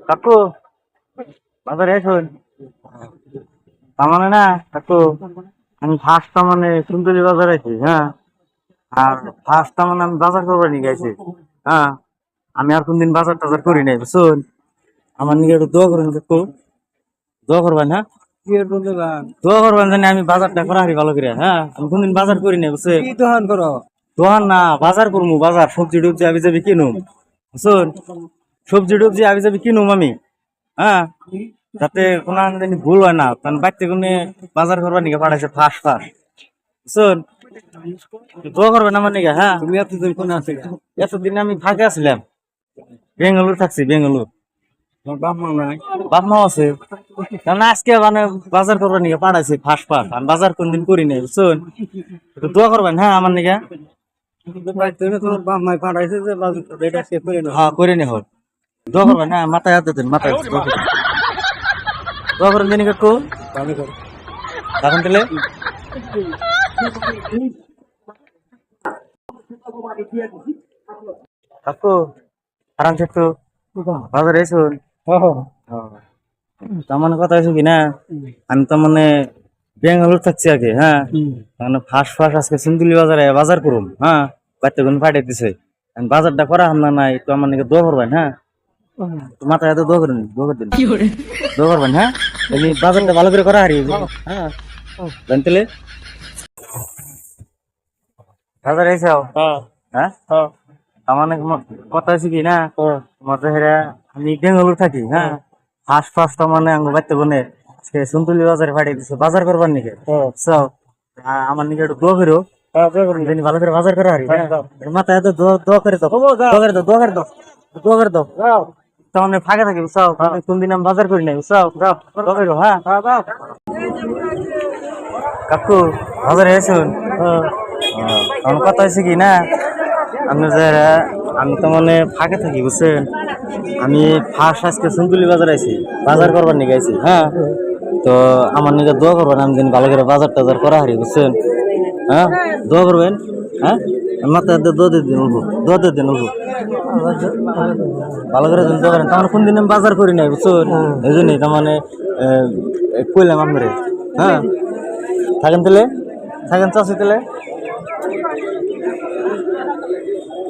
কাকু বাজারে শুন তার মানে না কাকু আমি ফার্স্ট তার মানে সুন্দরী বাজার আছি। হ্যাঁ, আর ফার্স্ট তার মানে আমি বাজার করবার নিয়ে গেছি। হ্যাঁ, আমি আর কোনদিন বাজার টাজার করি নাই বুঝছুন। আমার নিয়ে একটু দোয়া করুন কাকু, দোয়া করবেন। হ্যাঁ, দোয়া করবেন জানি আমি বাজারটা করা হারি ভালো করে। হ্যাঁ, আমি কোনদিন বাজার করি নাই বুঝছেন। দোকান করো দোকান না, বাজার করবো, বাজার সবজি টবজি আবি যাবি কিনুম বুঝছুন। সবজি টবজি আবি যাবি কিনুম আমি। হ্যাঁ, যাতে কোনো জানি ভুল হয় না, কারণ বাড়িতে কোনো বাজার করবার নিকে পাঠাইছে ফার্স্ট ফার্স্ট বুঝছুন। দোয়া করবেন আমার নিকে। হ্যাঁ, তুমি এতদিন কোন আছে এতদিন আমি ফাঁকে আসলাম, বেঙ্গালুর থাকছি, বেঙ্গালুর। তোমার বাপ মা নাই বাপ মাও আছে, কারণ আজকে মানে বাজার করবার নিকে পাঠাইছে ফার্স্ট ফার্স্ট। আমি বাজার কোনদিন করি নাই বুঝছুন। একটু দোয়া করবেন হ্যাঁ আমার নিকে। তোমার বাপ মাই পাঠাইছে যে এটা সে করে না হ্যাঁ, করে নি হোক, দোয়া করবেন। হ্যাঁ, মাথায় হাত দিন, মাথায় হাত দিন, দোয়া করেন দিন একটু। ভালো করো এখন তাহলে কাকু আরাম একটু বাজারে এসুন। তার মানে কথা হয়েছে কি না, আমি তো মানে বেঙ্গালুর থাকছি আগে। হ্যাঁ, মানে ফার্স্ট ফার্স্ট আজকে সিন্ধুলি বাজারে বাজার করুম। হ্যাঁ, বাড়িতে কোনো পাঠিয়ে দিছে, আমি বাজারটা করা হাম না নাই, একটু আমার নাকি দোয়া করবেন। হ্যাঁ, তো মাথায় এত দোয়া করেন, দোয়া করে দিন, দোয়া করবেন। হ্যাঁ, এই বাজারটা ভালো করে করা হারি। হ্যাঁ, জানতেলে বাজারে এসেও। হ্যাঁ, আমার নাকি কথা হয়েছে কি না, মতো হেরা আমি বেঙ্গালুর থাকি। হ্যাঁ, ফার্স্ট ফার্স্ট মানে আঙ্গু বাড়তে বনে সে সুন্দরী বাজারে পাঠিয়ে দিছে বাজার করবার নিকে। আমার নিকে একটু দোয়া করো, জানি ভালো করে বাজার করা হারি। মাথায় এত দোয়া করে দাও, দোয়া করে দাও, দোয়া করে দাও, দোয়া করে দাও। তখন ফাঁকে থাকি বুঝছাও, কোনদিন আমি বাজার করি নাই বুঝছাও। দোয়া করো। হ্যাঁ কাকু বাজারে এসুন। আমার কথা হয়েছে কি না, আপনি যারা আমি তো মানে ফাঁকে থাকি বুঝছেন। আমি ফার্স্ট আজকে সুন্দরী বাজার আইছি, বাজার করবার নিয়ে গেছি। হ্যাঁ, তো আমার নিকে দোয়া করবেন, আমি দিন ভালো করে বাজার টাজার করা হারি বুঝছেন। হ্যাঁ, দোয়া করবেন। হ্যাঁ, মাথায় দোয়া দিয়ে দিন, উঠবো দোয়া দিয়ে দিন, উঠবো ভালো করে দিন, দোয়া করেন। তার কোন দিন আমি বাজার করি নাই বুঝছেন, এই জন্যই তার মানে কইলাম আপনারে। হ্যাঁ, থাকেন তাহলে, থাকেন চাষি তাহলে।